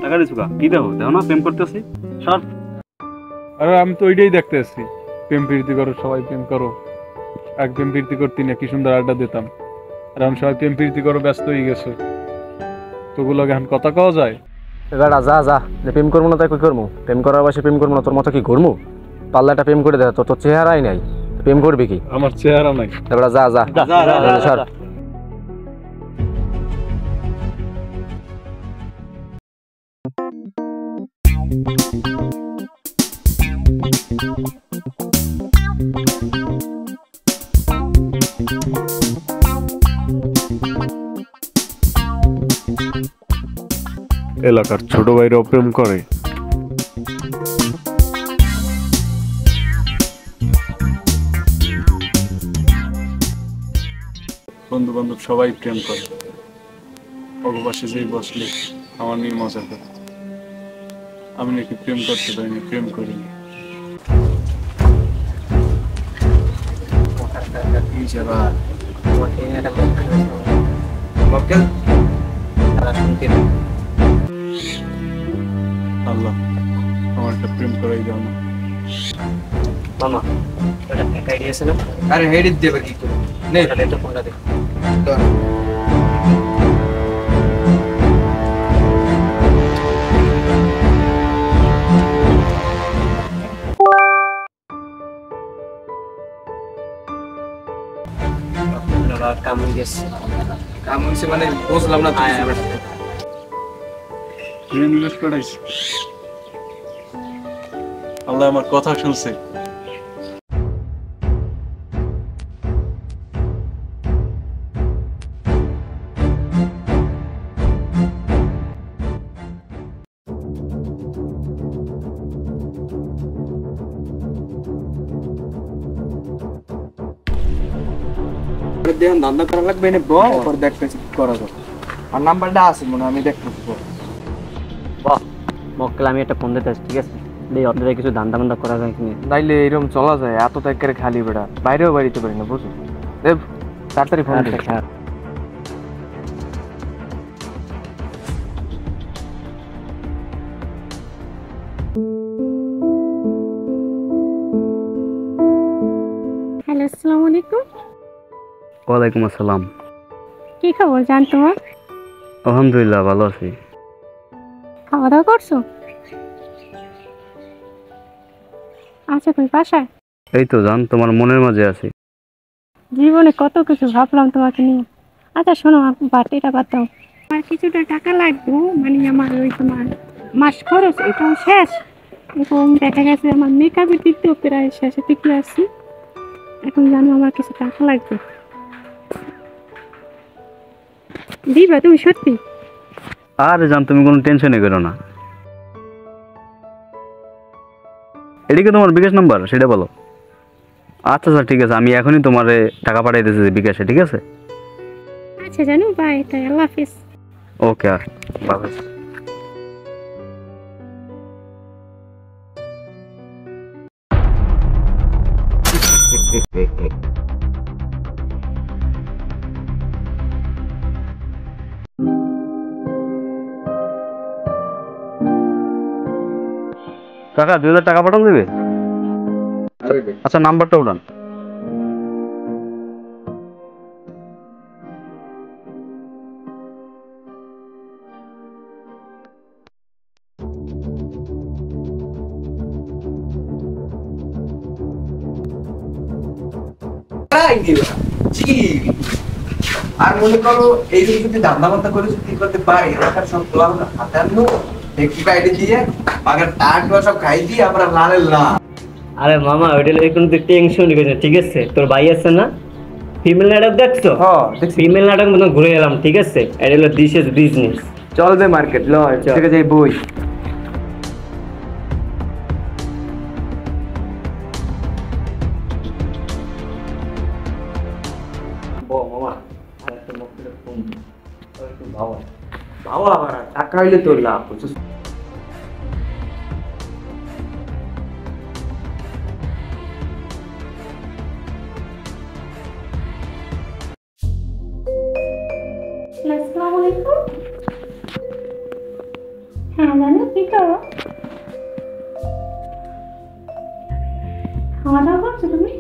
টাকা দিছো কি দেখো দেখো না প্রেম করতেছি সর। আরে আমি তো ওইটাই দেখতে আসছি, প্রেম প্রীতি করো, সবাই প্রেম করো। এক প্রেম প্রীতি করতে না কি সুন্দর আড্ডা দিতাম, আর আমি সবাই প্রেম প্রীতি করো ব্যস্ত হয়ে গেছো, তোগুলো এখন কথা কওয়া যায়? এবার যা যা, যে প্রেম করবো না তাই কই করবো? প্রেম করার বয়সে প্রেম করবো না, তোর মতো কি ঘুরবো? পাল্লাটা প্রেম করে দেয়, তোর চেহারাই নাই, প্রেম করবি কি? আমার চেহারা নাই। এবার যা যা সর। এলাকার ছোট ভাইরাও প্রেম করে। বন্ধু বান্ধব সবাই প্রেম করে, অগবাসে যেই বসলে আমার নিয়ে মজা করে। আমি নাকি প্রেম করতে পারিনি, প্রেম করিনি। আল্লাহ আমার একটা প্রেম করাই দাও না। মামা একটা আইডিয়া আছে না? আরে হেডিট দেবে কি করে? নে এটা ফোনটা দে। কাম হইছে মানে বুঝলাম না তুমি ইনভেস্ট করাইছি। আল্লাহ আমার কথা শুনছে। দেন ধান্দা করা লাগবে এনে ব পর দেখতেছি কি করা যায়। আর নাম্বারটা আছে মনে আমি দেখতেছি। বাহ মক্কেল, আমি একটা ফোন দিতে আসছি, ঠিক আছে? এই আপনাদের কিছু ধান্দা বান্দা করা যায় কি? নাইলে এরকম চলা যায়? এত টাকার খালি বেড়া বাইরেও বাড়িতে পারি না, বুঝো? দেব তাড়াতাড়ি ফোন দে। হ্যালো, আসসালামু আলাইকুম। ওয়ালাইকুম আসসালাম। কি খবর জান তোমার? আলহামদুলিল্লাহ ভালো আছি। খাওয়া দাওয়া করছো? আচ্ছা, কই বাসায়? এই তো জান তোমার মনের মাঝে আছি। জীবনে কত কিছু ভাবলাম তোমাকে নিয়ে। আচ্ছা শোনো, বাটিটা বাদ দাও। আমার কিছুটা টাকা লাগবে, মানে আমার ওই তোমার মাস খরচ এটাও শেষ, এবং দেখা গেছে আমার মেকআপের দিক দিয়েও প্রায় শেষের দিকে আসছি। এখন জানো আমার কিছু টাকা লাগবে, দিবা তুমি সত্যি? আরে জান তুমি কোনো টেনশনই করো না। এদিকে তোমার বিকাশ নাম্বার সেটা বলো। আচ্ছা স্যার ঠিক আছে, আমি এখনই তোমারে টাকা পাঠাইতেছি বিকাশে, ঠিক আছে? আচ্ছা জানো, বাই, তাই আল্লাহ হাফিজ। ওকে আর বাই। কাকা 2000 টাকা পাঠান দেবে? আচ্ছা নাম্বারটা উঠান। আর মনে করো এই যদি ধান্দা বান্দা করে যদি করতে পারি, এলাকার সব গোলাম হাতে আনবো, একটু আইডি দিয়ে আগে টাকা সব খাই দিয়ে আমরা লালের না। আরে মামা ওইটা কোনো টেনশন নিস না, ঠিক আছে? তোর ভাই আছে না, ফিমেল নাটক দেখছো? হ্যাঁ ফিমেল নাটক মতো ঘুরে এলাম, ঠিক আছে? এটা হলো দিস ইজ বিজনেস। চলবে মার্কেট লয় থেকে যাই বই। ভাবা আবার টাকা হইলে তোর লাভ বুঝছিস? আসসালামু আলাইকুম। হ্যাঁ জানো কি করো? খাওয়া দাওয়া করছো তুমি?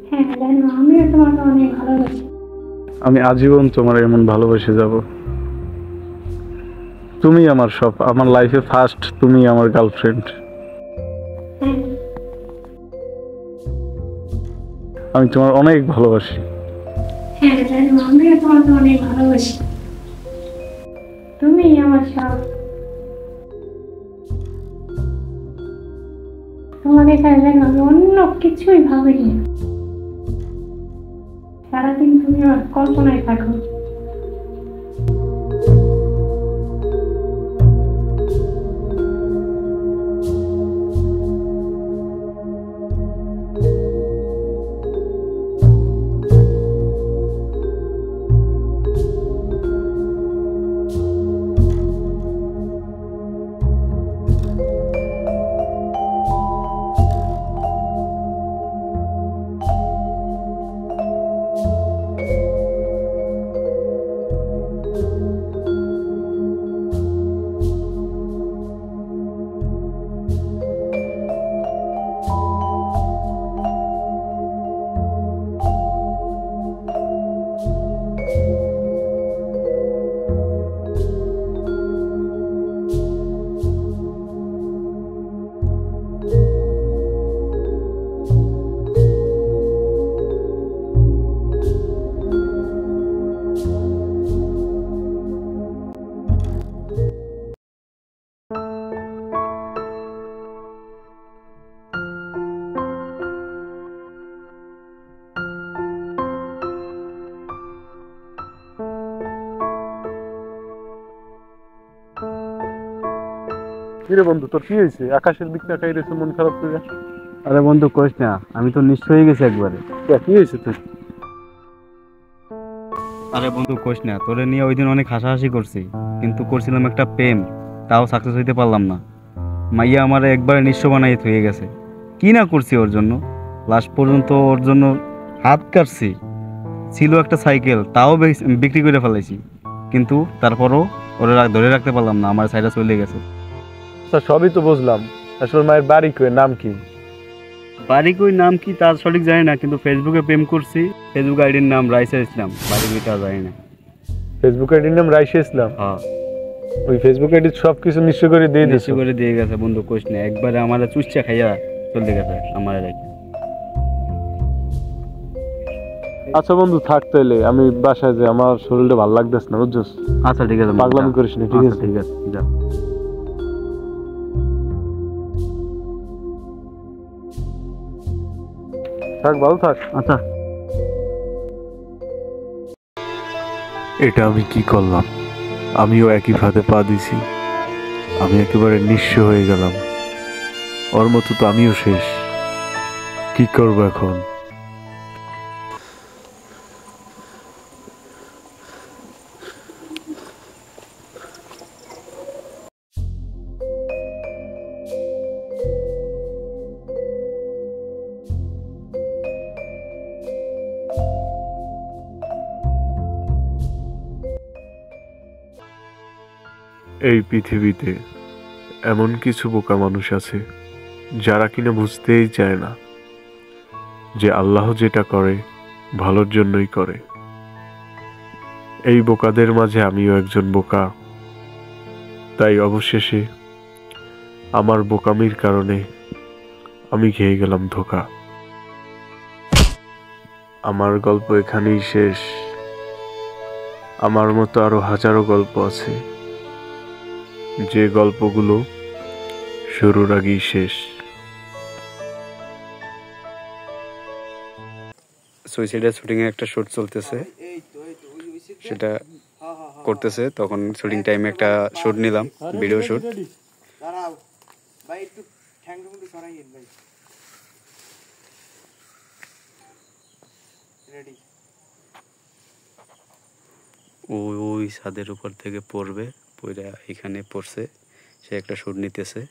হ্যাঁ জানো আমিও তোমাকে অনেক ভালোবাসি। আমি আজীবন তোমার এমন ভালোবেসে যাব। তুমি আমার সব, আমার লাইফে ফার্স্ট, তুমি আমার গার্লফ্রেন্ড। হ্যাঁ আমি তোমার অনেক ভালোবাসি। হ্যাঁ জানো আমিও তোমাকে অনেক ভালোবাসি। তুমি আমার সব। তোমাকে ছাড়া জানো আমি অন্য কিছুই ভাবিনি। সারাদিন তুমি আমার কল্পনায় থাকো। কিরে বন্ধু, তোর কি হয়েছে? আকাশের দিক তাকাই রয়েছে মন খারাপ করে। আরে বন্ধু কইস না, আমি তো নিশ্চয় হয়ে গেছি একবারে। কি হয়েছে তুই? আরে বন্ধু কইস না, তোরে নিয়ে ওই দিন অনেক হাসাহাসি করছি, কিন্তু করছিলাম একটা প্রেম, তাও সাকসেস হইতে পারলাম না। মাইয়া আমার একবারে নিঃস্ব বানাই থয়ে গেছে। কি না করছি ওর জন্য, লাস্ট পর্যন্ত ওর জন্য হাত কাটছি। ছিল একটা সাইকেল, তাও বিক্রি করে ফেলাইছি, কিন্তু তারপরও ওরা ধরে রাখতে পারলাম না, আমার সাইডে চলে গেছে। আচ্ছা সবই তো বুঝলাম, আসলে মায়ের বাড়ি কই, নাম কি? বাড়ি কই নাম কি তার সঠিক জানি না, কিন্তু ফেসবুকে প্রেম করছি। ফেসবুক আইডির নাম রাইসা ইসলাম, বাড়ি কই তা জানি না। ফেসবুক আইডির নাম রাইসা ইসলাম? হ্যাঁ ওই ফেসবুক আইডি সব কিছু নিশ্চয় করে দিয়ে দিয়েছে। নিশ্চয় করে দিয়ে গেছে বন্ধু, কইস না, একবারে আমার চুচ্চা খাইয়া চলে গেছে আমার রেখে। আচ্ছা বন্ধু থাক তাইলে, আমি বাসায় যাই, আমার শরীরটা ভালো লাগতেছে না বুঝছস। আচ্ছা ঠিক আছে, পাগলামি করিস না, ঠিক আছে? ঠিক আছে যা। থাক, ভালো থাক। আচ্ছা এটা আমি কি করলাম? আমিও একই ফাঁদে পা দিছি। আমি একেবারে নিঃস্ব হয়ে গেলাম। ওর মতো তো আমিও শেষ। কি করব এখন? এই পৃথিবীতে এমন কিছু বোকা মানুষ আছে যারা কিনা বুঝতেই চায় না যে আল্লাহ যেটা করে ভালোর জন্যই করে। এই বোকাদের মাঝে আমিও একজন বোকা। তাই অবশেষে আমার বোকামির কারণে আমি খেয়ে গেলাম ধোঁকা। আমার গল্প এখানেই শেষ। আমার মতো আরো হাজারো গল্প আছে, যে গল্পগুলো শুরুর আগেই শেষ। সুইসাইডের শুটিং এ একটা শুট চলতেছে, সেটা করতেছে, তখন শুটিং টাইমে একটা শুট নিলাম, ভিডিও শুট। দাঁড়াও ভাই, একটু ঠ্যাংটা কিন্তু সরাইয়েন ভাই। রেডি। ওই ছাদের উপর থেকে পড়বে, পড়ে এখানে পড়ছে, সে একটা শুট নিতেছে।